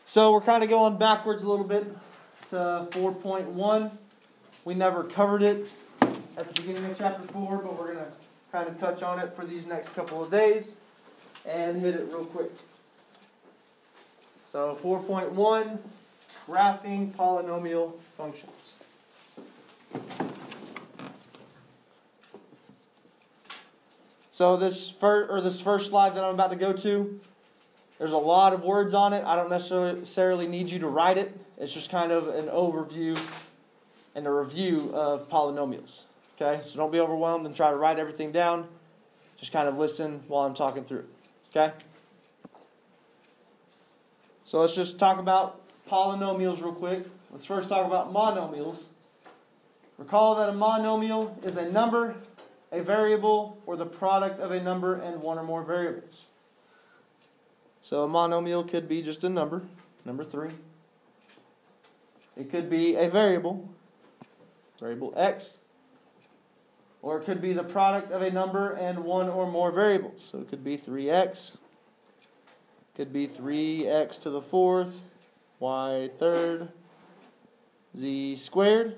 So we're kind of going backwards a little bit to 4.1. We never covered it at the beginning of chapter 4, but we're going to kind of touch on it for these next couple of days and hit it real quick. So 4.1, graphing polynomial functions. So this first slide that I'm about to go to, there's a lot of words on it. I don't necessarily need you to write it. It's just kind of an overview and a review of polynomials. Okay, so don't be overwhelmed and try to write everything down. Just kind of listen while I'm talking through. Okay? So let's just talk about polynomials real quick. Let's first talk about monomials. Recall that a monomial is a number, a variable, or the product of a number and one or more variables. So a monomial could be just a number 3. It could be a variable x. Or it could be the product of a number and one or more variables. So it could be 3x. It could be 3x to the 4th, y third, z squared.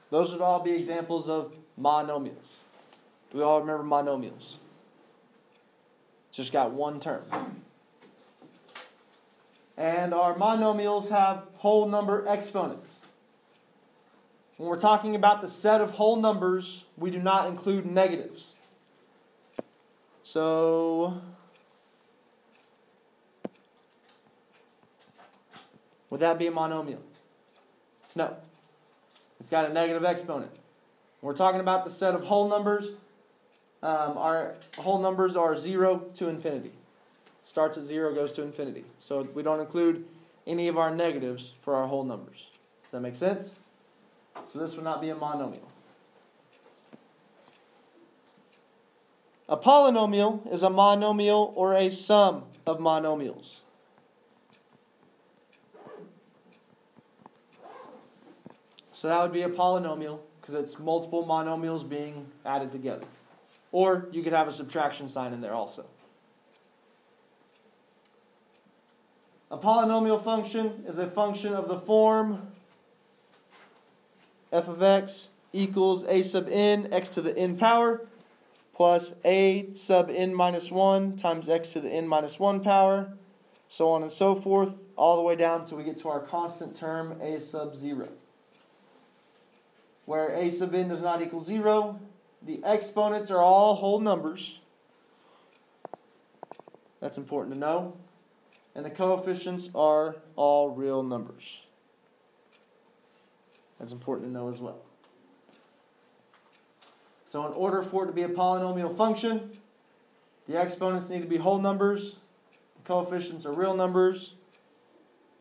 Those would all be examples of monomials. Do we all remember monomials? Just got one term. And our monomials have whole number exponents. When we're talking about the set of whole numbers, we do not include negatives. So, would that be a monomial? No. It's got a negative exponent. When we're talking about the set of whole numbers, our whole numbers are 0 to infinity. Starts at 0, goes to infinity. So we don't include any of our negatives for our whole numbers. Does that make sense? So this would not be a monomial. A polynomial is a monomial or a sum of monomials. So that would be a polynomial because it's multiple monomials being added together. Or you could have a subtraction sign in there also. A polynomial function is a function of the form f of x equals a sub n, x to the n power, plus a sub n minus 1 times x to the n minus 1 power, so on and so forth, all the way down until we get to our constant term, a sub 0. Where a sub n does not equal 0, the exponents are all whole numbers. That's important to know. And the coefficients are all real numbers. That's important to know as well. So in order for it to be a polynomial function, the exponents need to be whole numbers, the coefficients are real numbers,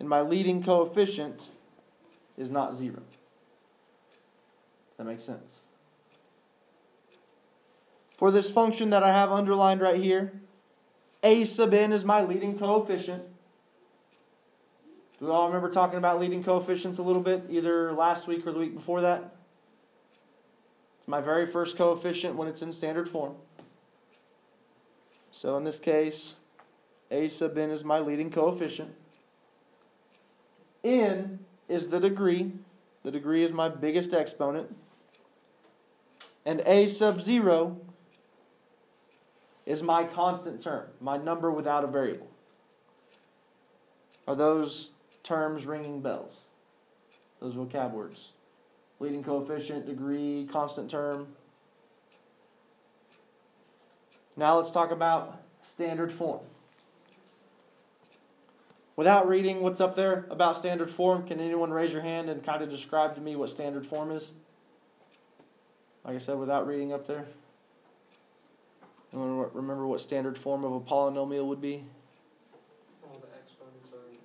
and my leading coefficient is not 0. Does that make sense? For this function that I have underlined right here, a sub n is my leading coefficient. Do we all remember talking about leading coefficients a little bit, either last week or the week before that? It's my very first coefficient when it's in standard form. So in this case, a sub n is my leading coefficient. N is the degree. The degree is my biggest exponent. And a sub 0 is my constant term, my number without a variable. Are those terms ringing bells? Those vocab words. Leading coefficient, degree, constant term. Now let's talk about standard form. Without reading what's up there about standard form, can anyone raise your hand and kind of describe to me what standard form is? Like I said, without reading up there. Anyone remember what standard form of a polynomial would be? All the exponents are in.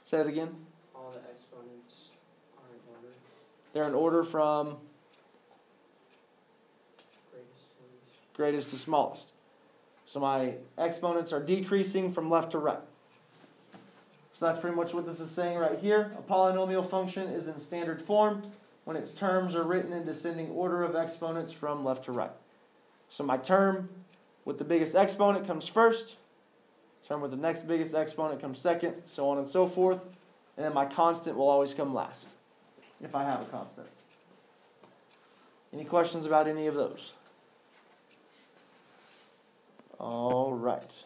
Say it again. All the exponents are in order. They're in order from greatest to smallest. So my exponents are decreasing from left to right. So that's pretty much what this is saying right here. A polynomial function is in standard form when its terms are written in descending order of exponents from left to right. So my term with the biggest exponent comes first. term with the next biggest exponent comes second, so on and so forth. And then my constant will always come last, if I have a constant. Any questions about any of those? All right.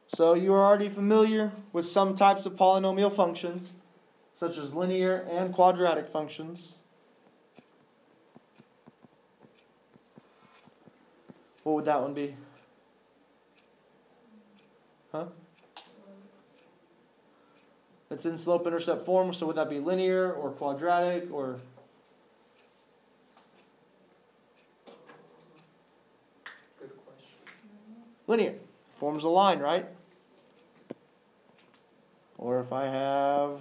So you are already familiar with some types of polynomial functions, such as linear and quadratic functions. What would that one be? Huh? It's in slope-intercept form, so would that be linear or quadratic or... Good question. Linear. Forms a line, right? Or if I have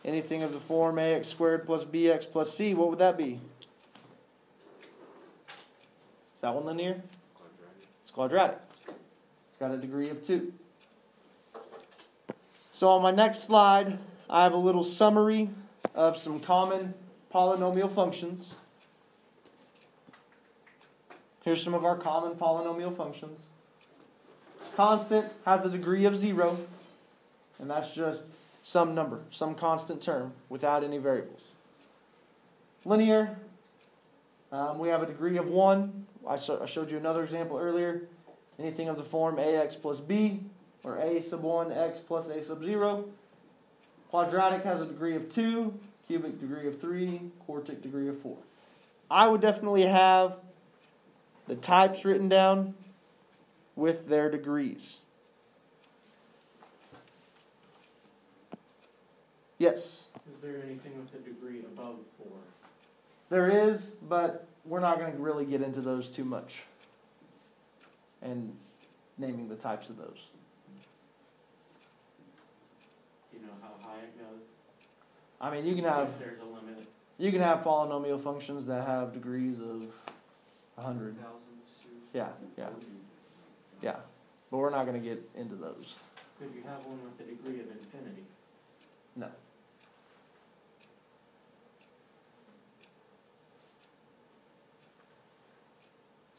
anything of the form ax squared plus bx plus c, what would that be? Is that one linear? Quadratic. It's quadratic. It's got a degree of 2. So on my next slide, I have a little summary of some common polynomial functions. Here's some of our common polynomial functions. Constant has a degree of 0, and that's just some number, some constant term without any variables. Linear, we have a degree of 1. I showed you another example earlier. Anything of the form ax plus b, or a sub 1 x plus a sub 0. Quadratic has a degree of 2, cubic degree of 3, quartic degree of 4. I would definitely have the types written down with their degrees. Yes? Is there anything with a degree above 4? There is, but we're not going to really get into those too much and naming the types of those. Do you know how high it goes? I mean, you can have If there's a limit. you can have polynomial functions that have degrees of 100. Thousands too. Yeah. But we're not going to get into those. Could you have one with a degree of infinity? No.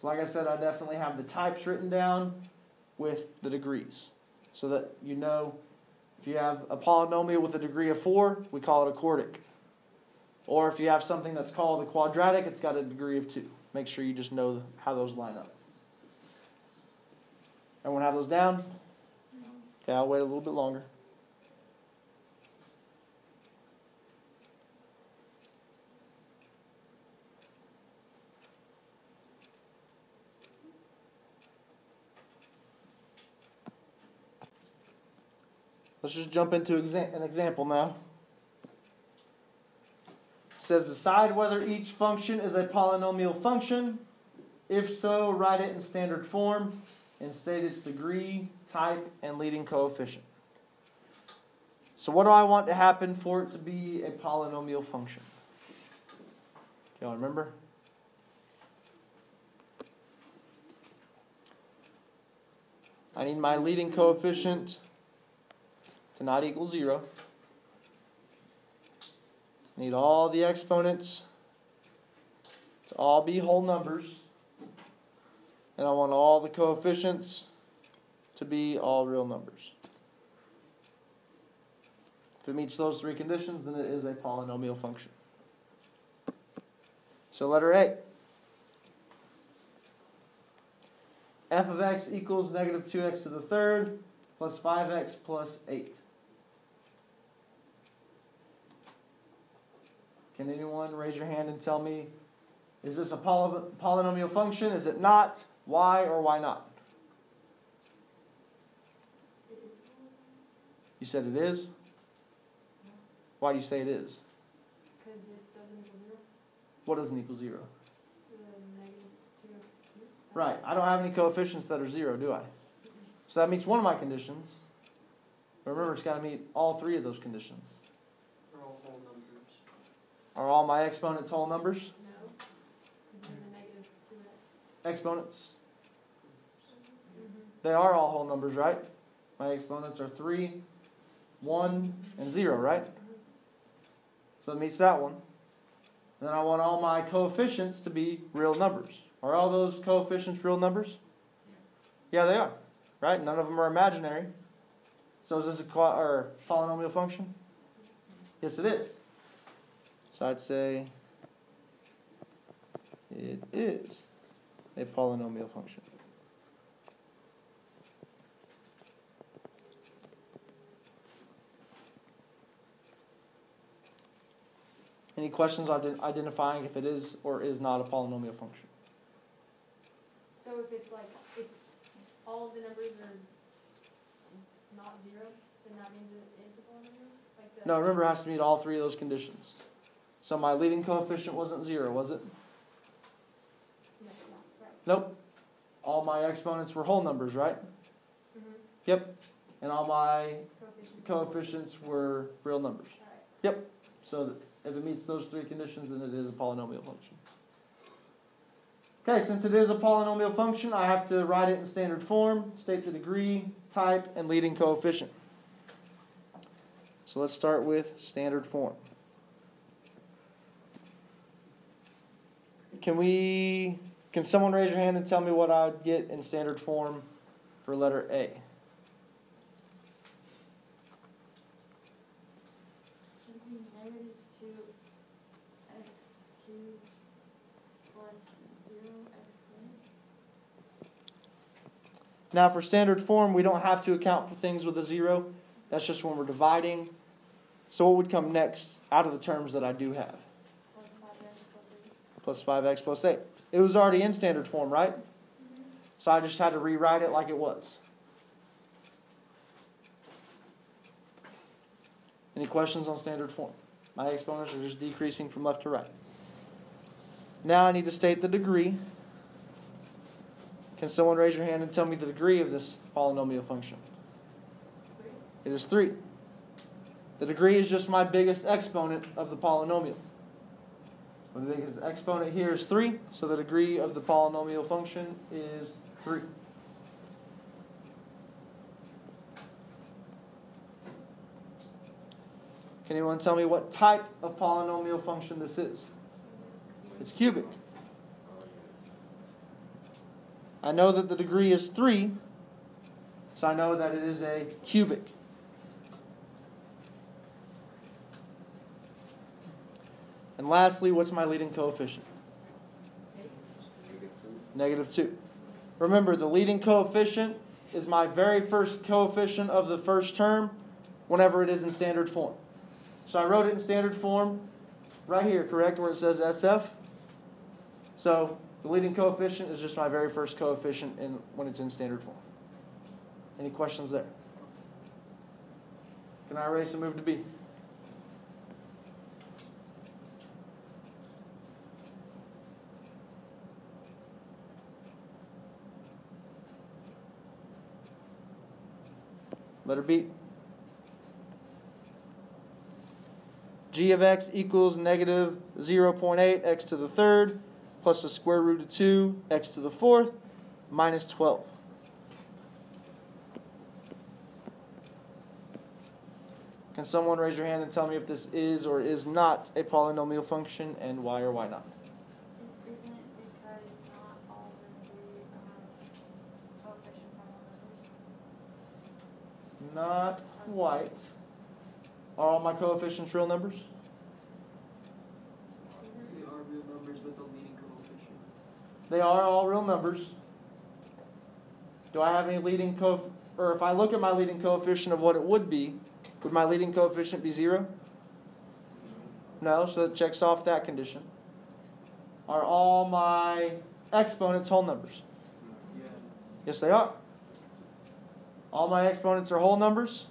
So like I said, I definitely have the types written down with the degrees. So that you know, if you have a polynomial with a degree of 4, we call it a quartic. Or if you have something that's called a quadratic, it's got a degree of 2. Make sure you just know how those line up. Everyone have those down? Okay, I'll wait a little bit longer. Let's just jump into an example now. It says decide whether each function is a polynomial function. If so, write it in standard form and state its degree, type, and leading coefficient. So what do I want to happen for it to be a polynomial function? Y'all remember? I need my leading coefficient to not equal 0. Need all the exponents to all be whole numbers. And I want all the coefficients to be all real numbers. If it meets those 3 conditions, then it is a polynomial function. So letter A. F of x equals negative 2x to the third plus 5x plus 8. Can anyone raise your hand and tell me, is this a polynomial function? Is it not? Why or why not? You said it is? Why do you say it is? Because it doesn't equal 0. What doesn't equal 0? The negative 2x. Right. I don't have any coefficients that are 0, do I? So that meets one of my conditions. But remember, it's got to meet all 3 of those conditions. They're all whole numbers. Are all my exponents whole numbers? No. Because then the negative 2x. Exponents? Mm-hmm. They are all whole numbers, right? My exponents are 3, 1, and 0, right? So it meets that one. Then I want all my coefficients to be real numbers, Are all those coefficients real numbers? Yeah, they are. Right? None of them are imaginary. So is this a polynomial function? Yes, it is. So I'd say it is a polynomial function. Any questions on identifying if it is or is not a polynomial function? So if it's like, if all of the numbers are not zero, then that means it is a polynomial? Like No, remember it has to meet all three of those conditions. So my leading coefficient wasn't 0, was it? No, right. Nope. All my exponents were whole numbers, right? Mm-hmm. Yep. And all my coefficients were real numbers. All right. Yep. So if it meets those three conditions, then it is a polynomial function. Okay, since it is a polynomial function, I have to write it in standard form, state the degree, type, and leading coefficient. So let's start with standard form. Can someone raise your hand and tell me what I'd get in standard form for letter A? Should be negative 2x cubed plus 0x squared. Now for standard form, we don't have to account for things with a 0. That's just when we're dividing. So what would come next out of the terms that I do have? Plus 5x plus 8. Plus 5x plus 8. It was already in standard form, right? Mm-hmm. So I just had to rewrite it like it was. Any questions on standard form? My exponents are just decreasing from left to right. Now I need to state the degree. Can someone raise your hand and tell me the degree of this polynomial function? 3. It is 3. The degree is just my biggest exponent of the polynomial. The biggest exponent here is 3, so the degree of the polynomial function is 3. Can anyone tell me what type of polynomial function this is? It's cubic. I know that the degree is 3, so I know that it is a cubic. And lastly, what's my leading coefficient? Negative 2. Remember, the leading coefficient is my very first coefficient of the first term whenever it is in standard form. So I wrote it in standard form right here, correct, where it says SF. So the leading coefficient is just my very first coefficient when it's in standard form. Any questions there? Can I erase and move to B? Letter B. G of x equals negative 0.8 x to the third plus the square root of 2 x to the fourth minus 12. Can someone raise your hand and tell me if this is or is not a polynomial function and why or why not? Isn't it because not all of the coefficients are numbers? Not quite. Are all my coefficients real numbers? They are real numbers with a leading coefficient. They are all real numbers. Do I have any leading or if I look at my leading coefficient of what it would my leading coefficient be 0? No, so that checks off that condition. Are all my exponents whole numbers? Yeah. Yes, they are. All my exponents are whole numbers.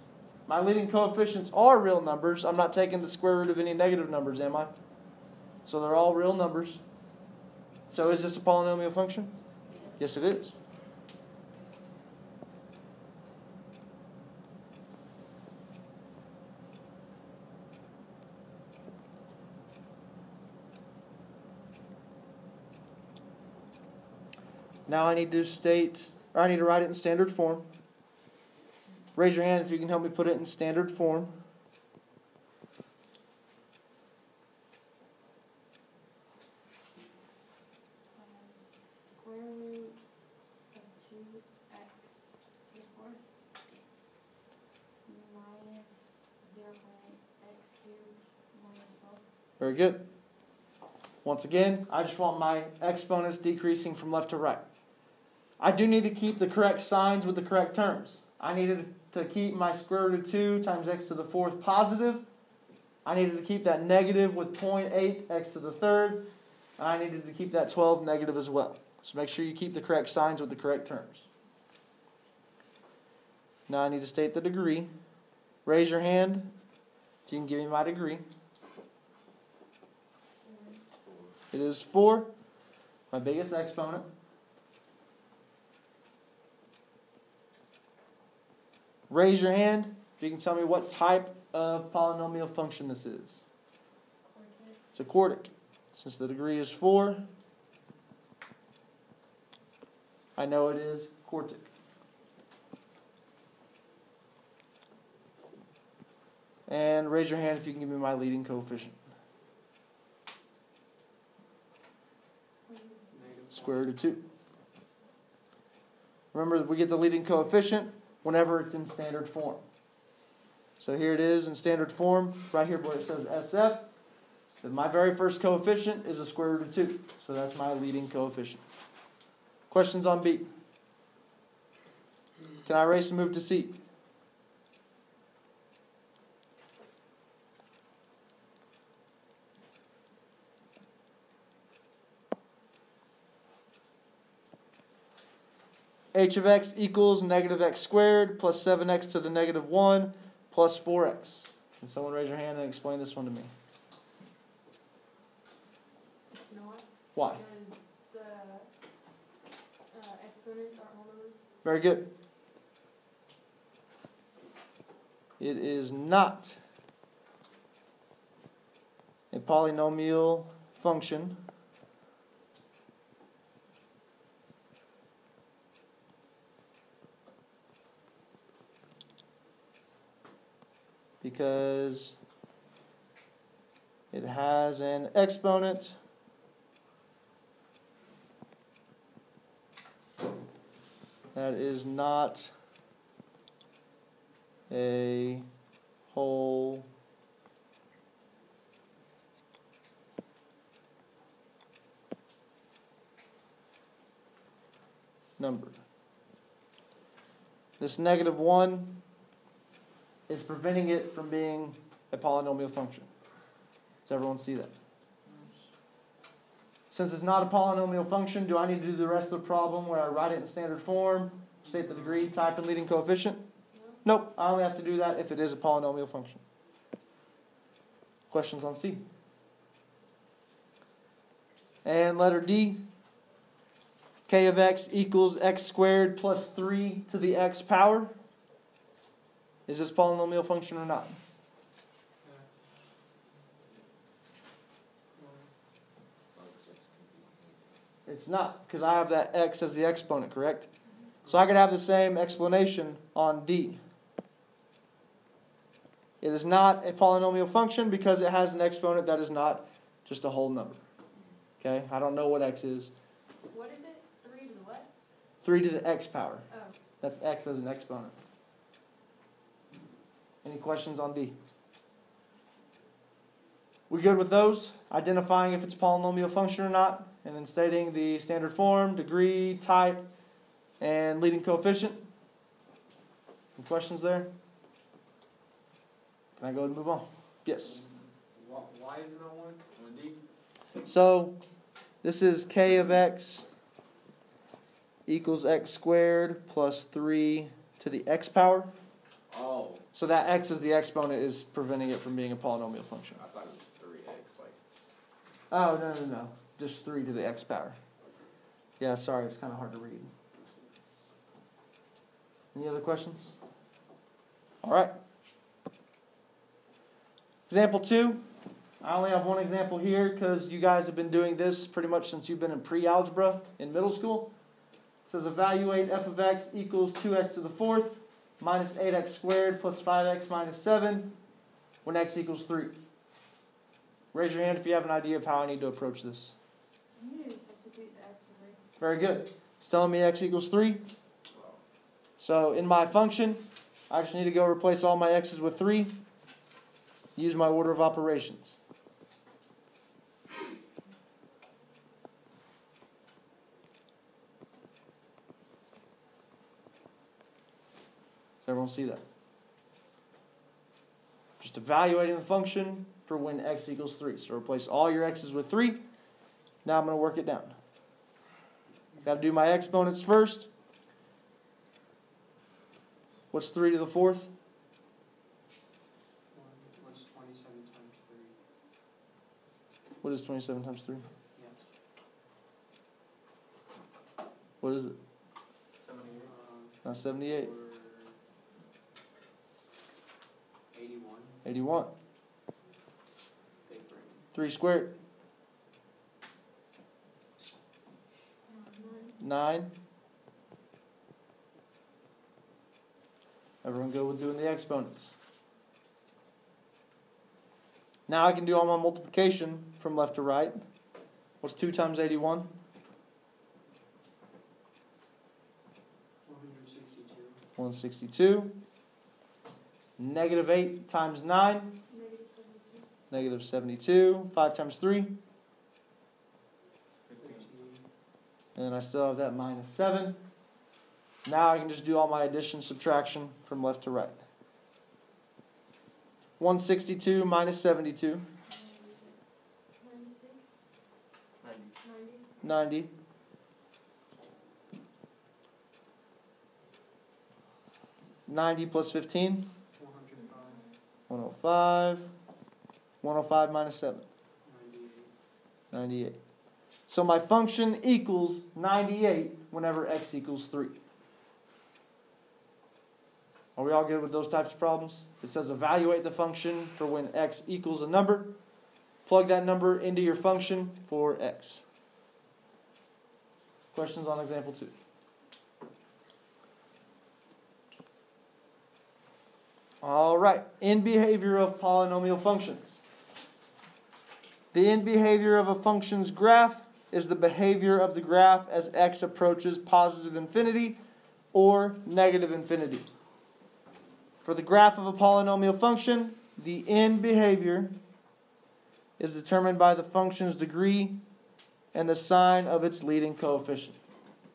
My leading coefficients are real numbers. I'm not taking the square root of any negative numbers, am I? So they're all real numbers. So is this a polynomial function? Yes, it is. Now I need to write it in standard form. Raise your hand if you can help me put it in standard form. 2x to the fourth minus 0.8x cubed minus 12. Very good. Once again, I just want my exponents decreasing from left to right. I do need to keep the correct signs with the correct terms. I needed to keep my square root of 2 times x to the fourth positive. I needed to keep that negative with 0.8 x to the third. And I needed to keep that 12 negative as well. So make sure you keep the correct signs with the correct terms. Now I need to state the degree. Raise your hand if you can give me my degree. It is 4, my biggest exponent. Raise your hand if you can tell me what type of polynomial function this is. It's a quartic. Since the degree is 4, I know it is quartic. And raise your hand if you can give me my leading coefficient. Square root of 2. Remember, we get the leading coefficient whenever it's in standard form. So here it is in standard form, right here where it says SF. My very first coefficient is a square root of 2. So that's my leading coefficient. Questions on B? Can I erase and move to C? H of x equals negative x squared plus 7x to the negative 1 plus 4x. Can someone raise your hand and explain this one to me? It's not. Why? Because the exponents are all numbers. Very good. It is not a polynomial function because it has an exponent that is not a whole number. This negative 1 is preventing it from being a polynomial function. Does everyone see that? Since it's not a polynomial function, do I need to do the rest of the problem where I write it in standard form, state the degree, type, and leading coefficient? Nope, I only have to do that if it is a polynomial function. Questions on C? And letter D, k of x equals x squared plus 3 to the x power. Is this a polynomial function or not? It's not, because I have that x as the exponent, correct? So I could have the same explanation on D. It is not a polynomial function because it has an exponent that is not just a whole number. Okay? I don't know what x is. What is it? 3 to the what? 3 to the x power. Oh. That's x as an exponent. Any questions on D? We good with those? Identifying if it's a polynomial function or not, and then stating the standard form, degree, type, and leading coefficient. Any questions there? Can I go ahead and move on? Yes. Why is it on 1? On D? So, this is k of x equals x squared plus 3 to the x power. Oh, So that x as the exponent is preventing it from being a polynomial function. I thought it was 3x. Like, Oh, no. Just 3 to the x power. Yeah, sorry, it's kind of hard to read. Any other questions? All right. Example 2. I only have one example here because you guys have been doing this pretty much since you've been in pre-algebra in middle school. It says evaluate f of x equals 2x to the fourth minus 8x squared plus 5x minus 7 when x equals 3. Raise your hand if you have an idea of how I need to approach this. You need to substitute the x for 3. Very good. It's telling me x equals 3. So in my function, I just need to go replace all my x's with 3. Use my order of operations. Does everyone see that? Just evaluating the function for when x equals 3. So replace all your x's with 3. Now I'm going to work it down. Got to do my exponents first. What's 3 to the 4th? What's 27 times 3? What is 27 times 3? Yes. What is it? 78. Not 78. 81. 81. Big brain. 3 squared. 9. Everyone go with doing the exponents. Now I can do all my multiplication from left to right. What's 2 times 81? 162. 162. Negative 8 times 9. Negative 72. Negative 72. 5 times 3. 15. And then I still have that minus 7. Now I can just do all my addition, subtraction from left to right. 162 minus 72. 96. 90. 90. 90 plus 15. 105. 105. 105 minus 7. 98. 98. So my function equals 98 whenever x equals 3. Are we all good with those types of problems? It says evaluate the function for when x equals a number. Plug that number into your function for x. Questions on example 2? All right. End behavior of polynomial functions. The end behavior of a function's graph is the behavior of the graph as x approaches positive infinity or negative infinity. For the graph of a polynomial function, the end behavior is determined by the function's degree and the sign of its leading coefficient.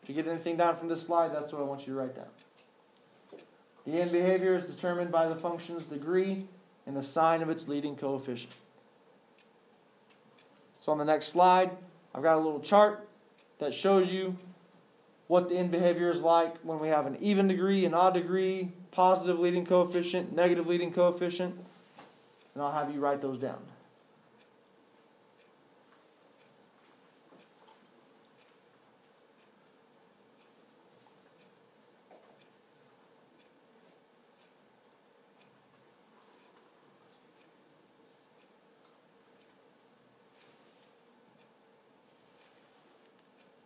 If you get anything down from this slide, that's what I want you to write down. The end behavior is determined by the function's degree and the sign of its leading coefficient. So on the next slide, I've got a little chart that shows you what the end behavior is like when we have an even degree, an odd degree, positive leading coefficient, negative leading coefficient, and I'll have you write those down.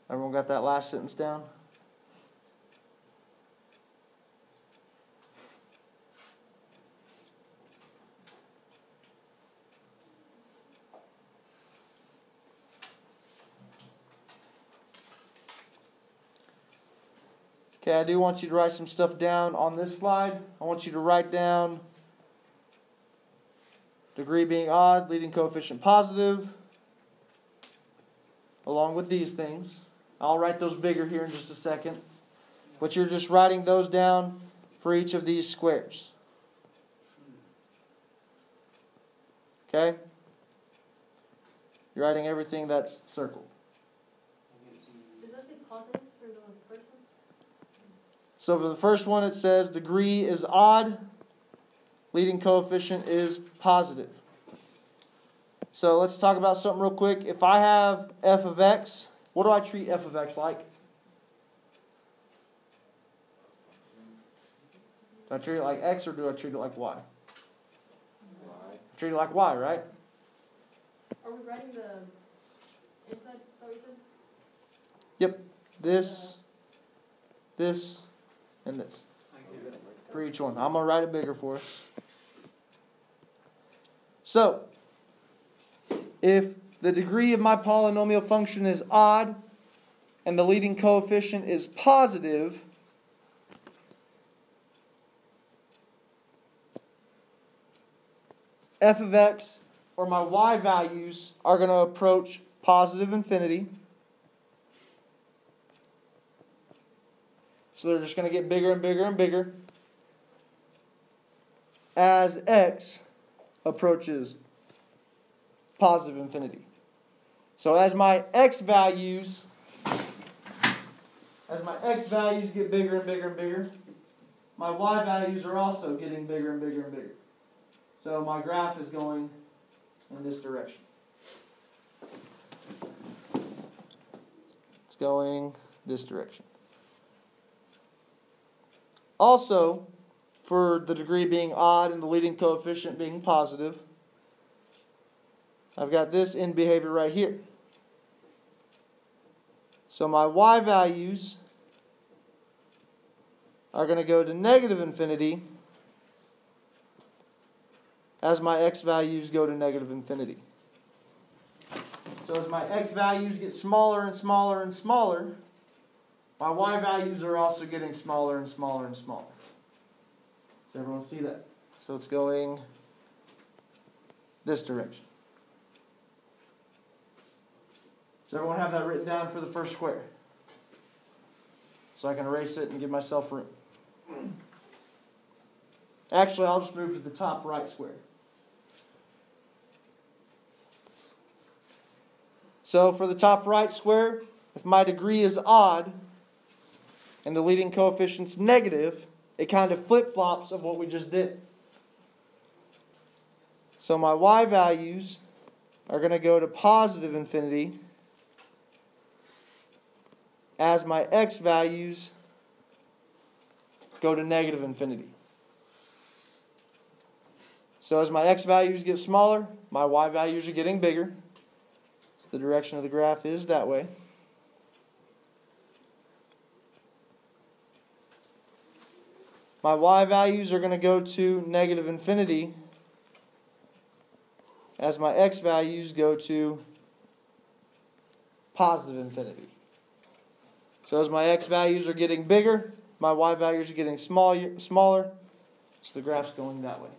Everyone got that last sentence down? Okay, I do want you to write some stuff down on this slide. I want you to write down degree being odd, leading coefficient positive, along with these things. I'll write those bigger here in just a second. But you're just writing those down for each of these squares. Okay? You're writing everything that's circled. Does that say positive for the first one? So for the first one it says degree is odd, leading coefficient is positive. So let's talk about something real quick. If I have f of x, what do I treat f of x like? Do I treat it like x or do I treat it like y? Treat it like y, right? Are we writing the inside? Is that what you said? Yep. This, and this. I get it. For each one. I'm going to write it bigger for us. So, if the degree of my polynomial function is odd and the leading coefficient is positive, f of x or my y values are going to approach positive infinity. So they're just going to get bigger and bigger and bigger as x approaches positive infinity. So as my x values get bigger and bigger and bigger, my y values are also getting bigger and bigger and bigger. So my graph is going in this direction. It's going this direction. Also, for the degree being odd and the leading coefficient being positive, I've got this end behavior right here. So my y values are going to go to negative infinity as my x values go to negative infinity. So as my x values get smaller and smaller and smaller, my y values are also getting smaller and smaller and smaller. Does everyone see that? So it's going this direction. Does everyone have that written down for the first square? So I can erase it and give myself room. Actually, I'll just move to the top right square. So for the top right square, if my degree is odd and the leading coefficient's negative, it kind of flip-flops of what we just did. So my y values are going to go to positive infinity as my x values go to negative infinity. So as my x values get smaller, my y values are getting bigger. So the direction of the graph is that way. My y values are going to go to negative infinity as my x values go to positive infinity. So as my x values are getting bigger, my y values are getting smaller, so the graph's going that way.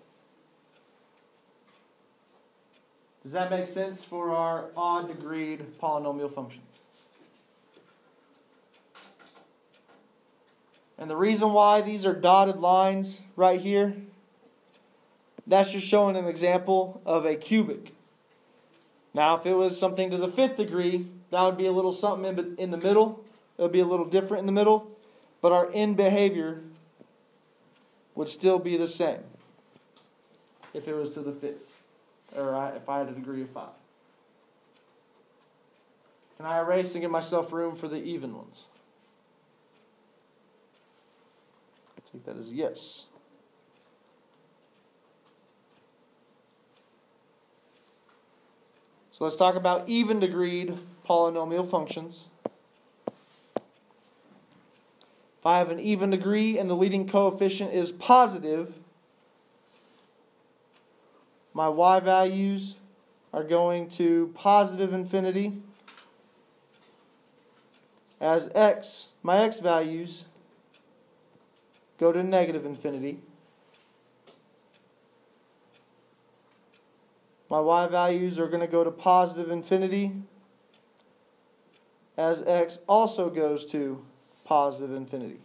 Does that make sense for our odd-degreed polynomial functions? And the reason why these are dotted lines right here, that's just showing an example of a cubic. Now, if it was something to the 5th degree, that would be a little something in the middle. It would be a little different in the middle. But our end behavior would still be the same if it was to the 5th, or if I had a degree of 5. Can I erase and give myself room for the even ones? Take that as a yes. So let's talk about even-degreed polynomial functions. If I have an even degree and the leading coefficient is positive, my y values are going to positive infinity as my x values go to negative infinity. My y values are going to go to positive infinity as x also goes to positive infinity.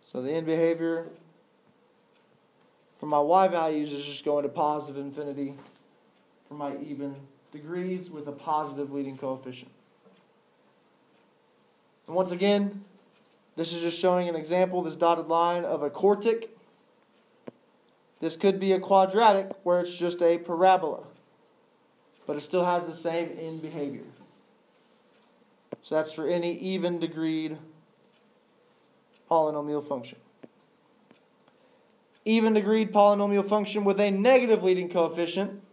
So the end behavior for my y values is just going to positive infinity for my even degrees with a positive leading coefficient. And once again, this is just showing an example, this dotted line, of a quartic. This could be a quadratic where it's just a parabola, but it still has the same end behavior. So that's for any even-degreed polynomial function. Even-degreed polynomial function with a negative leading coefficient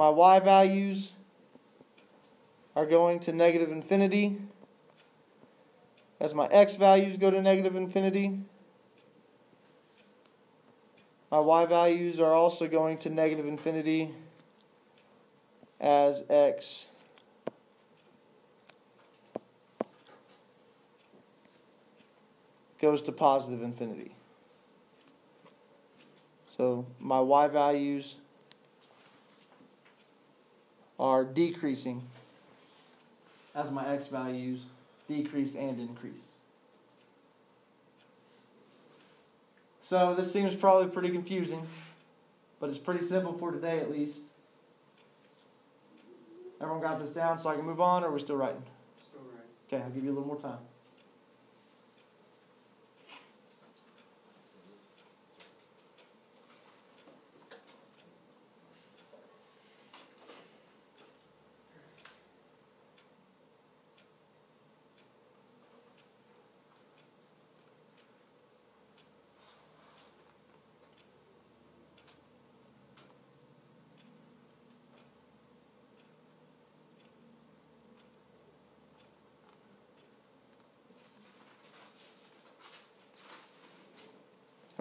my y values are going to negative infinity as my x values go to negative infinity. My y values are also going to negative infinity as x goes to positive infinity. So my y values are decreasing as my x values decrease and increase. So this seems probably pretty confusing, but it's pretty simple for today at least. Everyone got this down so I can move on, or are we still writing? Still right. Okay, I'll give you a little more time.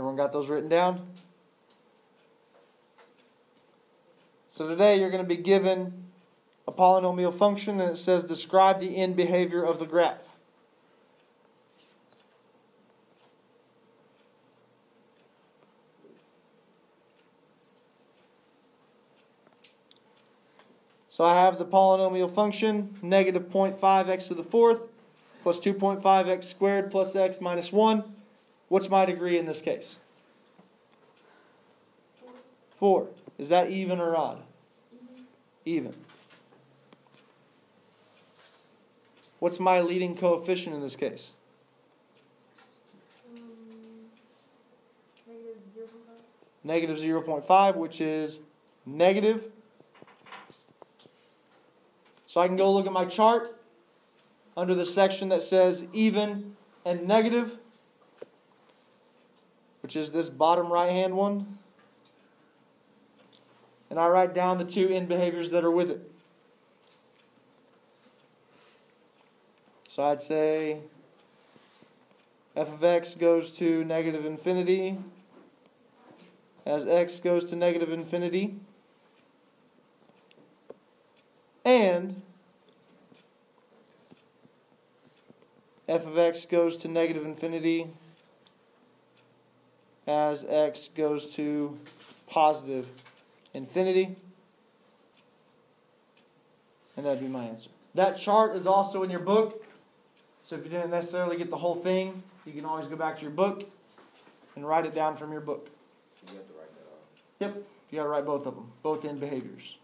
Everyone got those written down? So today you're going to be given a polynomial function and it says describe the end behavior of the graph. So I have the polynomial function negative 0.5x to the fourth plus 2.5x squared plus x minus 1. What's my degree in this case? 4. Is that even or odd? Even. What's my leading coefficient in this case? Negative 0.5. Negative 0.5, which is negative. So I can go look at my chart under the section that says even and negative, which is this bottom right-hand one. And I write down the two end behaviors that are with it. So I'd say f of x goes to negative infinity as x goes to negative infinity. And f of x goes to negative infinity as x goes to positive infinity. And that'd be my answer. That chart is also in your book. So if you didn't necessarily get the whole thing, you can always go back to your book and write it down from your book. So you have to write that out. Yep, you got to write both of them, both end behaviors.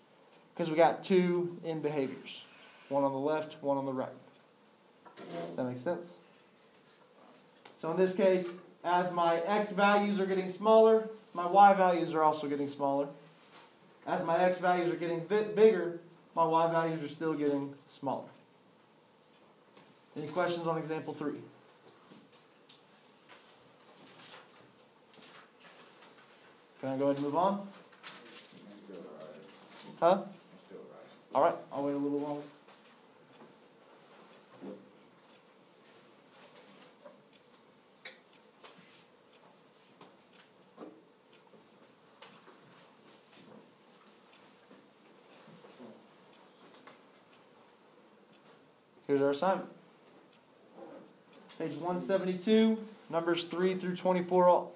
Because we got two end behaviors. One on the left, one on the right. That makes sense? So in this case, as my x values are getting smaller, my y values are also getting smaller. As my x values are getting bigger, my y values are still getting smaller. Any questions on example 3? Can I go ahead and move on? Still right. Huh? Still right. All right, I'll wait a little longer. Here's our assignment. Page 172, numbers 3 through 24 all.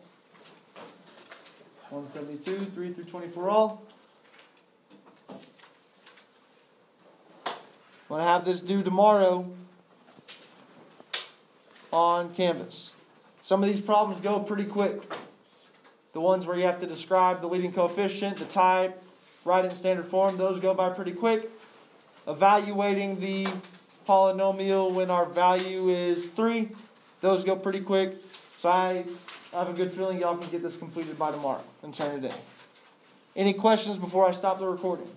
172, 3 through 24 all. I'm going to have this due tomorrow on Canvas. Some of these problems go pretty quick. The ones where you have to describe the leading coefficient, the type, write it in standard form, those go by pretty quick. Evaluating the polynomial when our value is 3, those go pretty quick. So I have a good feeling y'all can get this completed by tomorrow and turn it in. Any questions before I stop the recording?